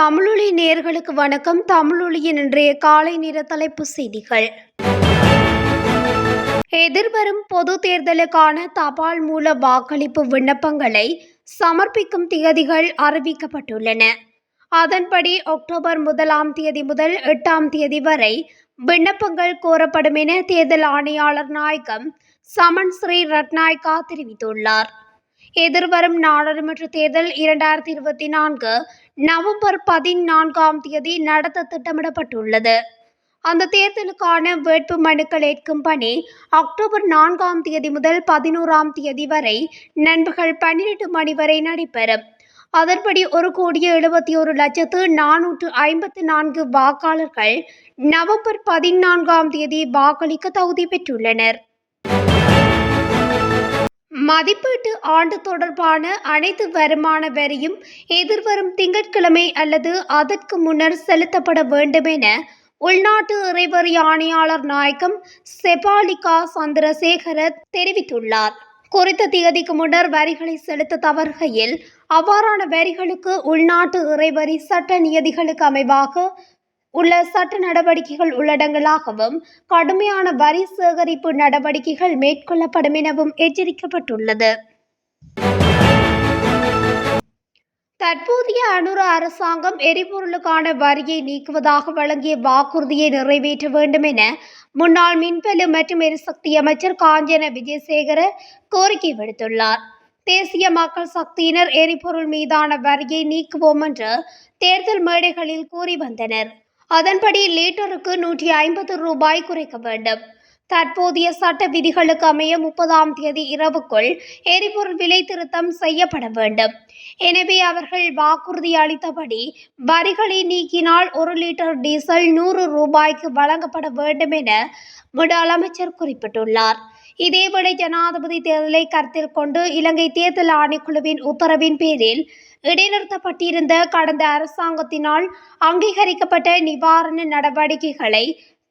தமிழொலி நேயர்களுக்கு வணக்கம். தமிழொலியின் இன்றைய காலை நேர தலைப்பு செய்திகள். எதிர்வரும் பொது தேர்தலுக்கான தபால் மூல வாக்களிப்பு விண்ணப்பங்களை சமர்ப்பிக்கும் திகதிகள் அறிவிக்கப்பட்டுள்ளன. அதன்படி அக்டோபர் 1 முதல் 8 வரை விண்ணப்பங்கள் கோரப்படும் என தேர்தல் ஆணையாளர் நாயகம் சமன் ஸ்ரீ ரட்நாயக்கா தெரிவித்துள்ளார். எதிர்வரும் நாடாளுமன்ற தேர்தல் 2024 நவம்பர் 14 நடத்த திட்டமிடப்பட்டுள்ளது. அந்த தேர்தலுக்கான வேட்பு மனுக்கள் ஏற்கும் பணி அக்டோபர் 4 முதல் 11 வரை நண்பகல் 12 மணி வரை நடைபெறும். அதன்படி 1,71,454 வாக்காளர்கள் நவம்பர் 14 வாக்களிக்க தகுதி பெற்றுள்ளனர். மதிப்பீட்டு ஆண்டு தொடர்பான அனைத்து வருமான வரியும் எதிர்வரும் திங்கட்கிழமை அல்லது அதற்கு முன்னர் செலுத்தப்பட வேண்டும் என உள்நாட்டு இறைவரி ஆணையாளர் நாயகம் செபாலிகா சந்திரசேகர தெரிவித்துள்ளார். குறித்த திகதிக்கு முன்னர் வரிகளை செலுத்த தவறுகையில் அவ்வாறான வரிகளுக்கு உள்நாட்டு இறைவரி சட்ட நியதிகளுக்கு அமைவாக உள்ள சட்ட நடவடிக்கைகள் உள்ளடங்கலாகவும் கடுமையான வரி சேகரிப்பு நடவடிக்கைகள் மேற்கொள்ளப்படும் எனவும் எச்சரிக்கப்பட்டுள்ளது. தற்போதைய அனுர அரசாங்கம் எரிபொருளுக்கான வரியை நீக்குவதாக வழங்கிய வாக்குறுதியை நிறைவேற்ற வேண்டும் என முன்னாள் மின்வெளி மற்றும் எரிசக்தி அமைச்சர் காஞ்சன விஜயசேகர கோரிக்கை விடுத்துள்ளார். தேசிய மக்கள் சக்தியினர் எரிபொருள் மீதான வரியை நீக்குவோம் என்று தேர்தல் மேடைகளில் கூறி வந்தனர். அதன்படி லீட்டருக்கு 150 ரூபாய் குறைக்க வேண்டும். தற்போதைய சட்ட விதிகளுக்கு அமைய 30 இரவுக்குள் எரிபொருள் விலை திருத்தம் செய்யப்பட வேண்டும். எனவே அவர்கள் வாக்குறுதி அளித்தபடி வரிகளை நீக்கினால் 1 லிட்டர் டீசல் 100 ரூபாய்க்கு வழங்கப்பட வேண்டும் என முன்னாள் அமைச்சர் குறிப்பிட்டுள்ளார். இதேவேளை ஜனாதிபதி தேர்தலை கருத்தில் கொண்டு இலங்கை தேர்தல் ஆணைக்குழுவின் உத்தரவின் பேரில் இடைநிறுத்தப்பட்டிருந்த கடந்த அரசாங்கத்தினால் அங்கீகரிக்கப்பட்ட நிவாரண நடவடிக்கைகளை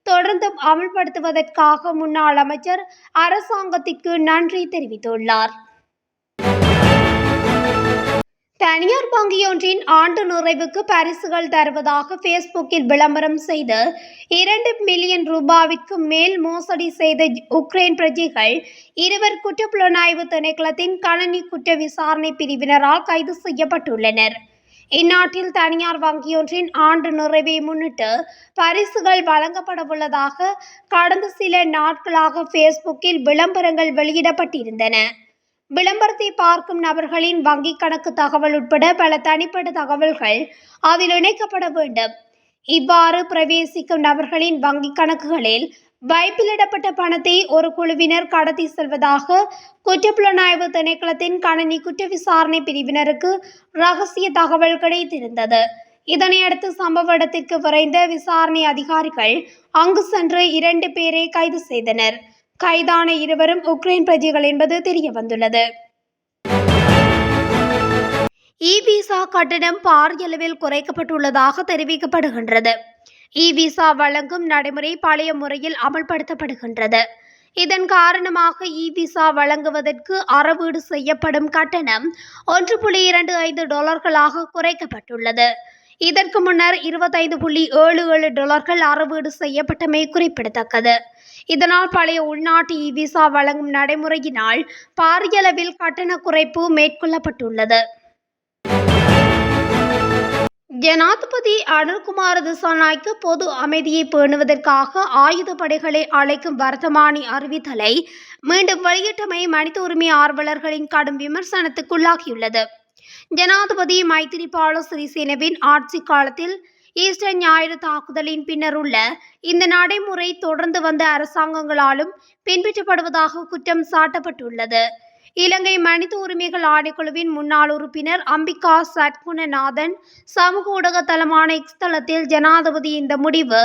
தொடர்ந்தும் அமல்படுத்துவதற்காக முன்னாள் அமைச்சர் அரசாங்கத்திற்கு நன்றி தெரிவித்துள்ளார். தனியார் வங்கியொன்றின் ஆண்டு நிறைவுக்கு பரிசுகள் தருவதாக பேஸ்புக்கில் விளம்பரம் செய்து 2 மில்லியன் ரூபாவிற்கு மேல் மோசடி செய்த உக்ரைன் பிரஜைகள் 2 குற்றப்புலனாய்வு திணைக்களத்தின் கணனி குற்ற விசாரணை பிரிவினரால் கைது செய்யப்பட்டுள்ளனர். இந்நாட்டில் தனியார் வங்கியொன்றின் ஆண்டு நிறைவை முன்னிட்டு பரிசுகள் வழங்கப்படவுள்ளதாக கடந்த சில நாட்களாக பேஸ்புக்கில் விளம்பரங்கள் வெளியிடப்பட்டிருந்தன. விளம்பரத்தை பார்க்கும் நபர்களின் வங்கிக் கணக்கு தகவல் உட்பட பல தனிப்பட்ட தகவல்கள் அதில் இணைக்கப்பட வேண்டும். இவ்வாறு பிரவேசிக்கும் நபர்களின் வங்கிக் கணக்குகளில் வைப்பிலிடப்பட்ட பணத்தை ஒரு குழுவினர் கடத்தி செல்வதாக குற்றப்புலனாய்வு திணைக்களத்தின் கணனி குற்ற விசாரணை பிரிவினருக்கு ரகசிய தகவல் கிடைத்திருந்தது. இதனையடுத்து சம்பவ இடத்திற்கு விரைந்த விசாரணை அதிகாரிகள் அங்கு சென்று 2 பேரை கைது செய்தனர். கைதான இருவரும் உக்ரைன் பிரஜைகள் என்பது தெரிய வந்துள்ளது. இ-விசா கட்டணம் பாரியளவில் குறைக்கப்பட்டுள்ளதாக தெரிவிக்கப்படுகின்றது. இ-விசா வழங்கும் நடைமுறை பழைய முறையில் அமல்படுத்தப்படுகின்றது. இதன் காரணமாக இ-விசா வழங்குவதற்கு அறவீடு செய்யப்படும் கட்டணம் $1.25 குறைக்கப்பட்டுள்ளது. இதற்கு முன்னர் $25.77 அறவீடு செய்யப்பட்டமை குறிப்பிடத்தக்கது. இதனால் பழைய உள்நாட்டு இ-விசா வழங்கும் நடைமுறையினால் பாரியளவில் கட்டண குறைப்பு மேற்கொள்ளப்பட்டுள்ளது. ஜனாதிபதி அனுர்குமார திசாநாயக்க பொது அமைதியை பேணுவதற்காக ஆயுதப்படைகளை அழைக்கும் வர்த்தமானி அறிவித்தலை மீண்டும் வெளியிட்டமை மனித உரிமை ஆர்வலர்களின் கடும் விமர்சனத்துக்குள்ளாகியுள்ளது. ஜனாதிபதி மைத்திரிபால சிறிசேனவின் ஆட்சி காலத்தில் ஈஸ்டர் ஞாயிறு தாக்குதலின் பின்னர் உள்ள இந்த நடைமுறை தொடர்ந்து வந்த அரசாங்கங்களாலும் பின்பற்றப்படுவதாக குற்றம் சாட்டப்பட்டுள்ளது. இலங்கை மனித உரிமைகள் ஆணைக்குழுவின் முன்னாள் உறுப்பினர் அம்பிகா சட்குணநாதன் சமூக ஊடக தளமான எக்ஸ் தளத்தில் ஜனாதிபதி இந்த முடிவு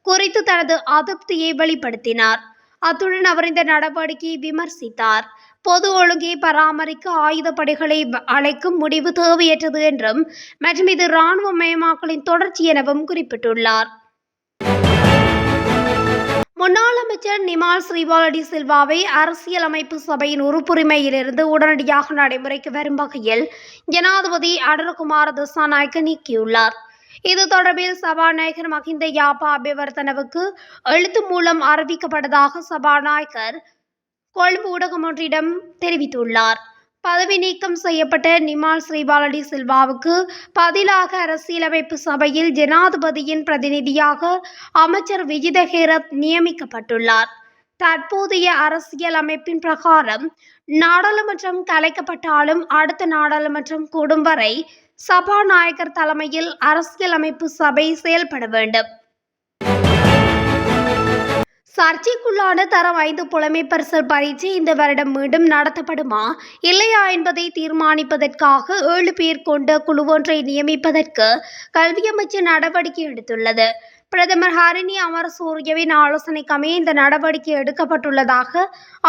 குறித்து தனது அதிருப்தியை வெளிப்படுத்தினார். அத்துடன் அவர் இந்த நடவடிக்கையை விமர்சித்தார். பொது ஒழுங்கை பராமரிக்க ஆயுதப்படைகளை அழைக்கும் முடிவு தேவையற்றது என்றும் மற்றும் இது இராணுவ மயமாக்கலின் தொடர்ச்சி எனவும் குறிப்பிட்டுள்ளார். முன்னாள் அமைச்சர் நிமால் ஸ்ரீபாலடி சில்வாவை அரசியலமைப்பு சபையின் உறுப்புரிமையிலிருந்து உடனடியாக நடைமுறைக்கு வரும் வகையில் ஜனாதிபதி அனுரகுமார திசாநாயக்க நீக்கியுள்ளார். இது தொடர்பில் சபாநாயகர் மஹிந்த யாப்பா அபிவர்த்தனவுக்கு எழுத்து மூலம் அறிவிக்கப்பட்டதாக சபாநாயகர் கொழும்பு ஊடகம் ஒன்றிடம் தெரிவித்துள்ளார். பதவி நீக்கம் செய்யப்பட்ட நிமால் ஸ்ரீபாலடி சில்வாவுக்கு பதிலாக அரசியலமைப்பு சபையில் ஜனாதிபதியின் பிரதிநிதியாக அமைச்சர் விஜித ஹேரத் நியமிக்கப்பட்டுள்ளார். தற்போதைய அரசியல் அமைப்பின் பிரகாரம் நாடாளுமன்றம் கலைக்கப்பட்டாலும் அடுத்த நாடாளுமன்றம் கூடும் வரை சபாநாயகர் தலைமையில் அரசியலமைப்பு சபை செயல்பட வேண்டும். சர்ச்சைக்குள்ளான தரம் 5 புலமை பரிசல் பரீட்சை இந்த வருடம் மீண்டும் நடத்தப்படுமா இல்லையா என்பதை தீர்மானிப்பதற்காக 7 பேர் கொண்ட குழுவொன்றை நியமிப்பதற்கு கல்வி அமைச்சு நடவடிக்கை எடுத்துள்ளது. பிரதமர் ஹரிணி அமரசூரியவின் ஆலோசனைக்கமைய இந்த நடவடிக்கை எடுக்கப்பட்டுள்ளதாக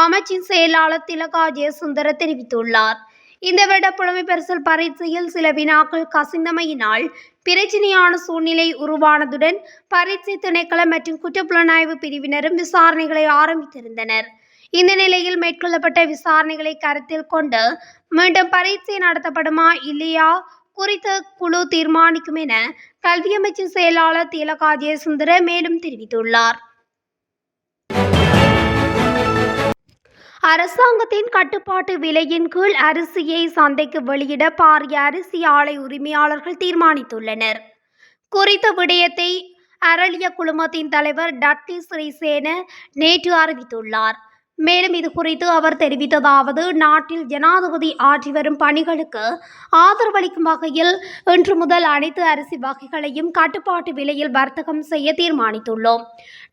அமைச்சின் செயலாளர் திலகா ஜெயசுந்தர தெரிவித்துள்ளார். இந்த வருட புலமை பரிசல் பரீட்சையில் சில வினாக்கள் கசிந்தமையினால் பிரச்சினையான சூழ்நிலை உருவானதுடன் பரீட்சை திணைக்களம் மற்றும் குற்றப்புலனாய்வு பிரிவினரும் விசாரணைகளை ஆரம்பித்திருந்தனர். இந்த நிலையில் மேற்கொள்ளப்பட்ட விசாரணைகளை கருத்தில் கொண்டு மீண்டும் பரீட்சை நடத்தப்படுமா இல்லையா குறித்த குழு தீர்மானிக்கும் என கல்வி அமைச்சின் செயலாளர் திலகா ஜெயசுந்தர மேலும் தெரிவித்துள்ளார். அரசாங்கத்தின் கட்டுப்பாட்டு விலையின் கீழ் அரிசியை சந்தைக்கு வெளியிட பாரிய அரிசி ஆலை உரிமையாளர்கள் தீர்மானித்துள்ளனர். குறித்த விடயத்தை அரளிய குழுமத்தின் தலைவர் டட்லி ஸ்ரீசேன நேற்று அறிவித்துள்ளார். மேலும் இது குறித்து அவர் தெரிவித்ததாவது, நாட்டில் ஜனாதிபதி ஆற்றி வரும் பணிகளுக்கு ஆதரவளிக்கும் வகையில் இன்று முதல் அனைத்து அரிசி வகைகளையும் கட்டுப்பாட்டு விலையில் வர்த்தகம் செய்ய தீர்மானித்துள்ளோம்.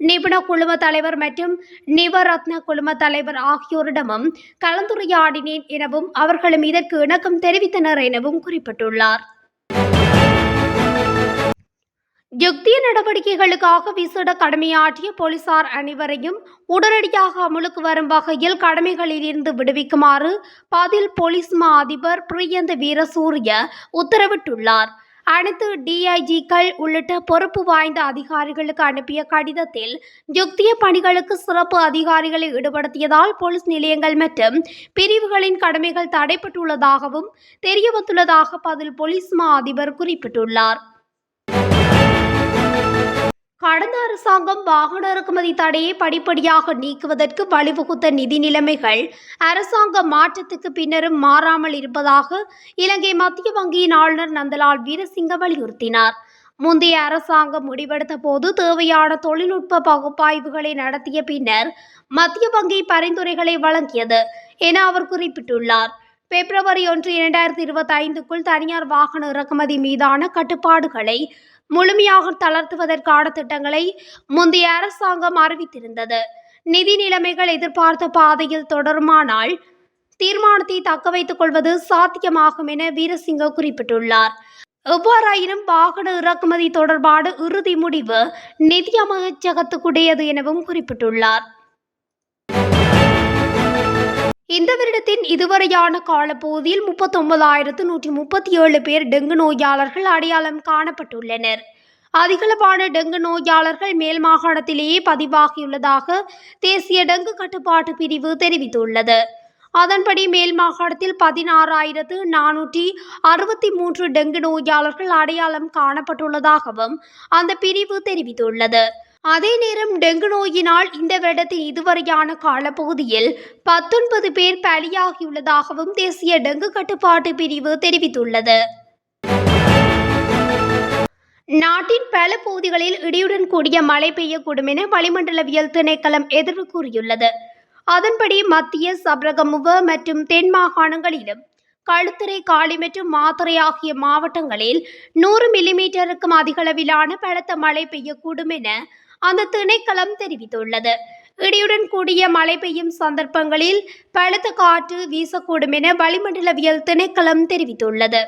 நிபுண குழும தலைவர் மற்றும் நிவரத்ன குழும தலைவர் ஆகியோரிடமும் கலந்துரையாடினேன் எனவும் அவர்களும் இதற்கு இணக்கம் தெரிவித்தனர் எனவும் குறிப்பிட்டுள்ளார். யுக்திய நடவடிக்கைகளுக்காக விசேட கடமையாற்றிய போலீசார் அனைவரையும் உடனடியாக அமுலுக்கு வரும் வகையில் கடமைகளில் இருந்து விடுவிக்குமாறு பதில் போலீஸ் மா அதிபர் பிரியந்த வீரசூரிய உத்தரவிட்டுள்ளார். அனைத்து டிஐஜிக்கள் உள்ளிட்ட பொறுப்பு வாய்ந்த அதிகாரிகளுக்கு அனுப்பிய கடிதத்தில் யுக்திய பணிகளுக்கு சிறப்பு அதிகாரிகளை ஈடுபடுத்தியதால் போலீஸ் நிலையங்கள் மற்றும் பிரிவுகளின் கடமைகள் தடைப்பட்டுள்ளதாகவும் தெரியவந்துள்ளதாக பதில் போலீஸ் மா அதிபர் குறிப்பிட்டுள்ளார். கடந்த அரசாங்கம் வாகன இறக்குமதி தடையை படிப்படியாக நீக்குவதற்கு வழிவகுத்த நிதி நிலைமைகள் அரசாங்க மாற்றத்துக்கு பின்னரும் மாறாமல் இருப்பதாக இலங்கை மத்திய வங்கியின் ஆளுநர் நந்தலால் வீரசிங்க வலியுறுத்தினார். முந்தைய அரசாங்கம் முடிவெடுத்த போது தேவையான தொழில்நுட்ப பகுப்பாய்வுகளை நடத்திய பின்னர் மத்திய வங்கி பரிந்துரைகளை வழங்கியது என அவர் குறிப்பிட்டுள்ளார். பிப்ரவரி 1, 2025க்குள் தனியார் வாகன இறக்குமதி மீதான கட்டுப்பாடுகளை முழுமையாக தளர்த்துவதற்கான திட்டங்களை முந்தைய அரசாங்கம் அறிவித்திருந்தது. நிதி நிலைமைகள் எதிர்பார்த்த பாதையில் தொடருமானால் தீர்மானத்தை தக்க வைத்துக் கொள்வது சாத்தியமாகும் என வீரசிங்க குறிப்பிட்டுள்ளார். எவ்வாறாயினும் வாகன இறக்குமதி தொடர்பான இறுதி முடிவு நிதி அமைச்சகத்துக்குடையது எனவும் குறிப்பிட்டுள்ளார். இந்த வருடத்தின் இதுவரையான காலப்பகுதியில் 39,137 பேர் டெங்கு நோயாளர்கள் அடையாளம் காணப்பட்டுள்ளனர். அதிகளவான டெங்கு நோயாளர்கள் மேல் மாகாணத்திலேயே பதிவாகியுள்ளதாக தேசிய டெங்கு கட்டுப்பாட்டு பிரிவு தெரிவித்துள்ளது. அதன்படி மேல் மாகாணத்தில் 16,463 டெங்கு நோயாளர்கள் அடையாளம் காணப்பட்டுள்ளதாகவும் அந்த பிரிவு தெரிவித்துள்ளது. அதே நேரம் டெங்கு நோயினால் இந்த வருடத்தின் இதுவரையான காலப்பகுதியில் 19 பேர் பலியாகியுள்ளதாகவும் தேசிய டெங்கு கட்டுப்பாட்டு பிரிவு தெரிவித்துள்ளது. நாட்டின் பல பகுதிகளில் இடியுடன் கூடிய மழை பெய்யக்கூடும் என வளிமண்டலவியல் திணைக்களம் எதிர்வு கூறியுள்ளது. அதன்படி மத்திய சப்ரகமுவ மற்றும் தென் மாகாணங்களிலும் களுத்துறை, காலி மற்றும் மாத்தறை ஆகிய மாவட்டங்களில் 100 மில்லிமீட்டருக்கும் அதிகளவிலான பலத்த மழை பெய்யக்கூடும் என அந்த திணைக்களம் தெரிவித்துள்ளது. இடியுடன் கூடிய மழை பெய்யும் சந்தர்ப்பங்களில் பலத்த காற்று வீசக்கூடும் என வளிமண்டலவியல் திணைக்களம் தெரிவித்துள்ளது.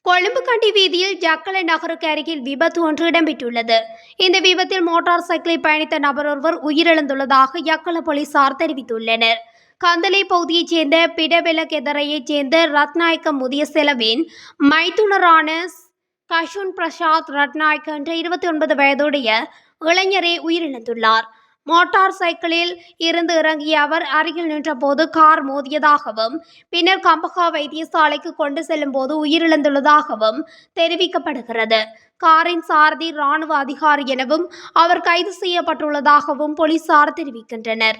கொழும்பு கண்டி வீதியில் ஜக்கல நகருக்கு அருகில் விபத்து ஒன்று இடம்பெற்றுள்ளது. இந்த விபத்தில் மோட்டார் சைக்கிளில் பயணித்த நபர் ஒருவர் உயிரிழந்துள்ளதாக யக்கல போலீசார் தெரிவித்துள்ளனர். கந்தலை பகுதியைச் சேர்ந்த பிடவெலகெதரையைச் சேர்ந்த ரத்நாயக்க முதிய செலவின் மைத்துனரான கஷுன் பிரசாத் ரட்நாயக் என்ற 29 வயதுடைய இளைஞரே உயிரிழந்துள்ளார். மோட்டார் சைக்கிளில் இருந்து இறங்கிய அவர் அருகில் நின்றபோது கார் மோதியதாகவும் பின்னர் கம்பஹா வைத்தியசாலைக்கு கொண்டு செல்லும் போது உயிரிழந்துள்ளதாகவும் தெரிவிக்கப்படுகிறது. காரின் சாரதி இராணுவ அதிகாரி எனவும் அவர் கைது செய்யப்பட்டுள்ளதாகவும் போலீசார் தெரிவிக்கின்றனர்.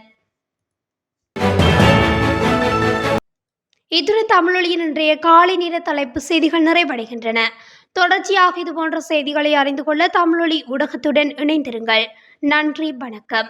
இத்துடன் தமிழொலியின் இன்றைய காலை நேர தலைப்பு செய்திகள் நிறைவடைகின்றன. தொடர்ச்சியாக இதுபோன்ற செய்திகளை அறிந்து கொள்ள தமிழொலி ஊடகத்துடன் இணைந்திருங்கள். நன்றி, வணக்கம்.